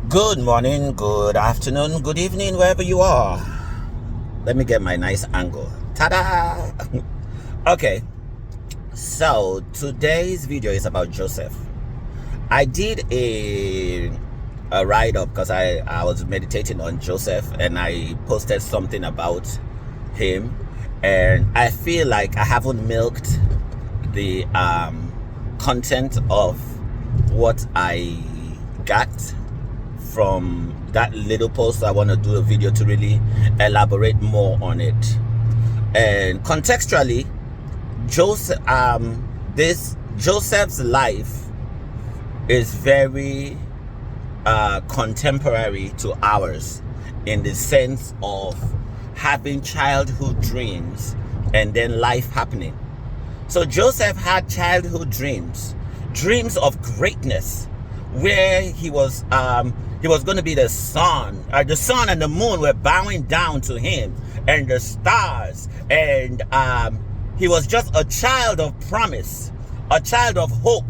Good morning, good afternoon, good evening, wherever you are. Let me get my nice angle. Ta-da! Okay, so today's video is about Joseph. I did a write-up because I was meditating on Joseph and I posted something about him, and I feel like I haven't milked the content of what I got from that little post. I want to do a video to really elaborate more on it. And contextually, Joseph's life is very contemporary to ours, in the sense of having childhood dreams and then life happening. So Joseph had childhood dreams of greatness, where he was going to be the sun. The sun and the moon were bowing down to him, and the stars. And he was just a child of promise, a child of hope,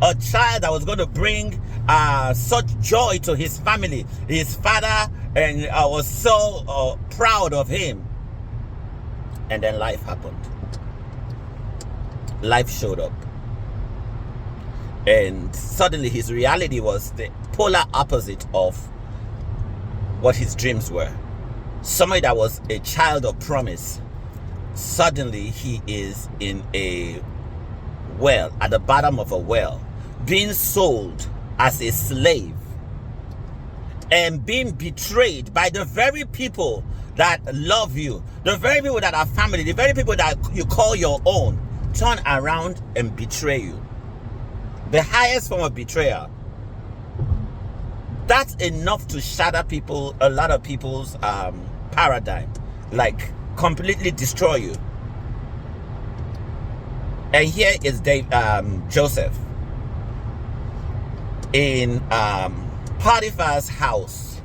a child that was going to bring such joy to his family, his father, and I was so proud of him. And then life happened. Life showed up. And suddenly his reality was the polar opposite of what his dreams were. Somebody that was a child of promise, suddenly he is in a well, at the bottom of a well, being sold as a slave and being betrayed by the very people that love you, the very people that are family, the very people that you call your own, turn around and betray you. The highest form of betrayal. That's enough to shatter a lot of people's paradigm, like completely destroy you. And here is Joseph in Potiphar's house.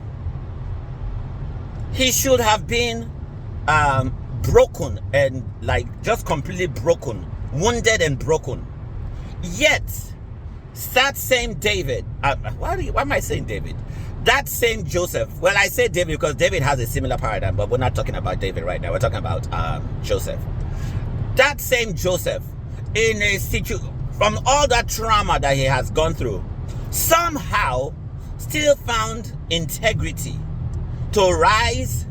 He should have been broken and just completely broken, wounded and broken. Yet that same David, why am I saying David? That same Joseph. Well, I say David because David has a similar paradigm, but we're not talking about David right now. We're talking about Joseph. That same Joseph, in a situation, from all that trauma that he has gone through, somehow still found integrity to rise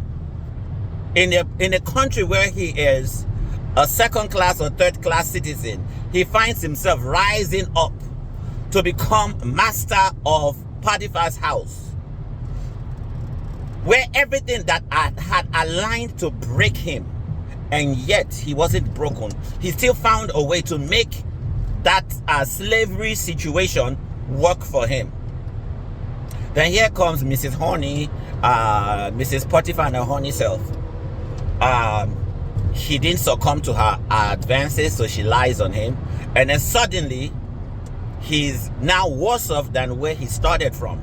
in a country where he is a second-class or third-class citizen. He finds himself rising up to become master of Potiphar's house, where everything that had aligned to break him, and yet he wasn't broken. He still found a way to make that slavery situation work for him. Then here comes Mrs. Honey, Mrs. Potiphar and her honey self. He didn't succumb to her advances, so she lies on him, and then suddenly he's now worse off than where he started from.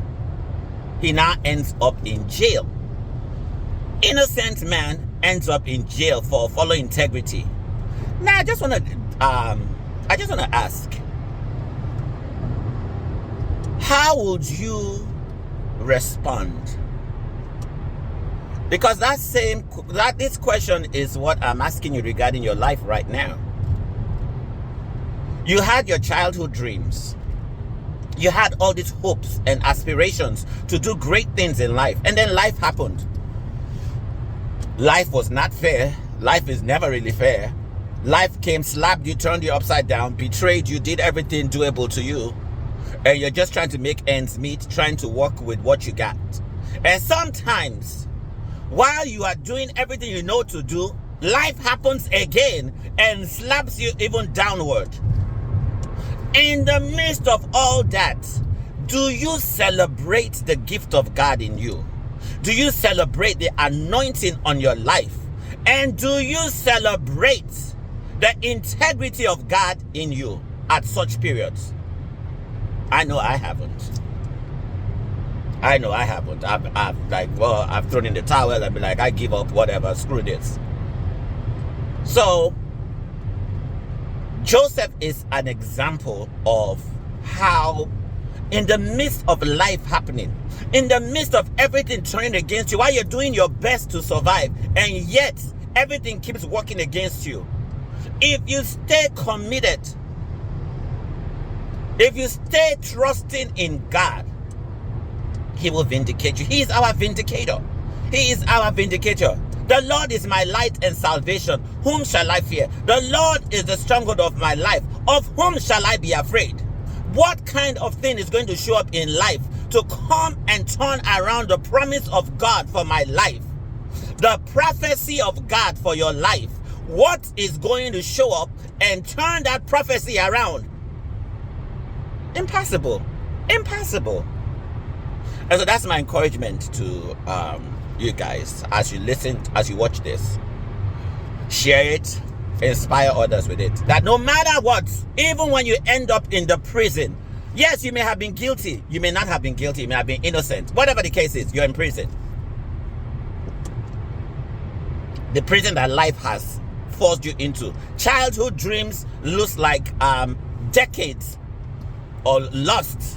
He now ends up in jail. Innocent man ends up in jail for following integrity. Now I just want to ask, how would you respond? Because this question is what I'm asking you regarding your life right now. You had your childhood dreams. You had all these hopes and aspirations to do great things in life. And then life happened. Life was not fair. Life is never really fair. Life came, slapped you, turned you upside down, betrayed you, did everything doable to you. And you're just trying to make ends meet, trying to work with what you got. And sometimes, while you are doing everything you know to do, life happens again and slaps you even downward. In the midst of all that, do you celebrate the gift of God in you? Do you celebrate the anointing on your life? And do you celebrate the integrity of God in you at such periods? I know I haven't. I've thrown in the towel. I've been like, I give up, whatever, screw this. So Joseph is an example of how in the midst of life happening, in the midst of everything turning against you, while you're doing your best to survive, and yet everything keeps working against you. If you stay committed, if you stay trusting in God, He will vindicate you. He is our vindicator. He is our vindicator. The Lord is my light and salvation. Whom shall I fear? The Lord is the stronghold of my life. Of whom shall I be afraid? What kind of thing is going to show up in life to come and turn around the promise of God for my life? The prophecy of God for your life. What is going to show up and turn that prophecy around? Impossible. Impossible. And so that's my encouragement to you guys as you listen, as you watch this. Share it, inspire others with it. That no matter what, even when you end up in the prison, yes, you may have been guilty, you may not have been guilty, you may have been innocent. Whatever the case is, you're in prison. The prison that life has forced you into. Childhood dreams looks like decades or lost.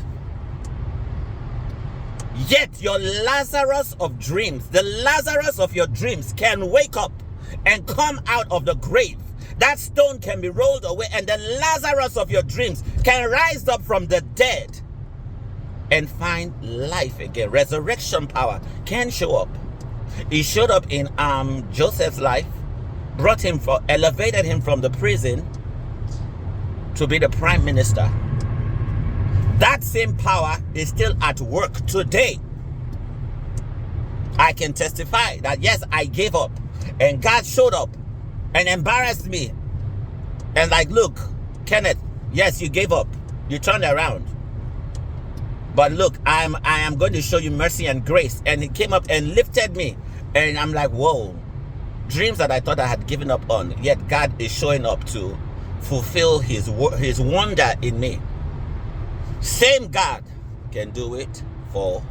Yet your Lazarus of dreams, the Lazarus of your dreams, can wake up and come out of the grave. That stone can be rolled away, and the Lazarus of your dreams can rise up from the dead and find life again. Resurrection power can show up. It showed up in Joseph's life, elevated him from the prison to be the prime minister. That same power is still at work today. I can testify that yes, I gave up and God showed up and embarrassed me. And like, look, Kenneth, yes, you gave up. You turned around. But look, I am going to show you mercy and grace. And he came up and lifted me. And I'm like, whoa. Dreams that I thought I had given up on, yet God is showing up to fulfill his wonder in me. Same God can do it for